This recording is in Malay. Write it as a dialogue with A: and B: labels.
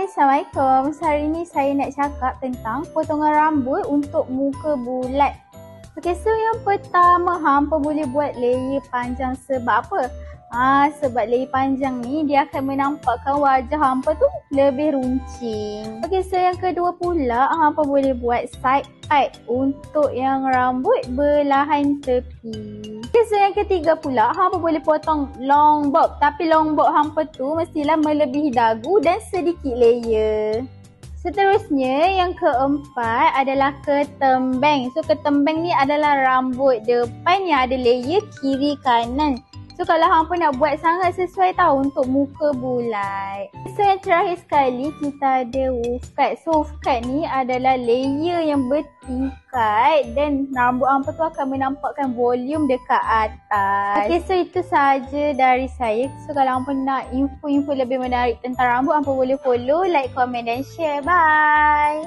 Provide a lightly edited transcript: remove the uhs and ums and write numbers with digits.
A: Assalamualaikum. Hari ni saya nak cakap tentang potongan rambut untuk muka bulat. Okey, so yang pertama hampa boleh buat layer panjang sebab apa? Sebab layer panjang ni dia akan menampakkan wajah hampa tu lebih runcing. Okey, so yang kedua pula hampa boleh buat side part untuk yang rambut belahan tepi. Okay, so yang ketiga pula, hampa boleh potong long bob. Tapi long bob hampa tu mestilah melebihi dagu dan sedikit layer. Seterusnya, yang keempat adalah ketembeng. So, ketembeng ni adalah rambut depan yang ada layer kiri kanan. So, kalau hampa nak buat sangat sesuai tau untuk muka bulat. So, yang terakhir sekali, kita ada woof cut. So, woof cut ni adalah layer yang bertingkat dan rambut hampa tu akan menampakkan volume dekat atas. Okay, so itu sahaja dari saya. So, kalau hampa nak info-info lebih menarik tentang rambut, hampa boleh follow, like, komen dan share. Bye!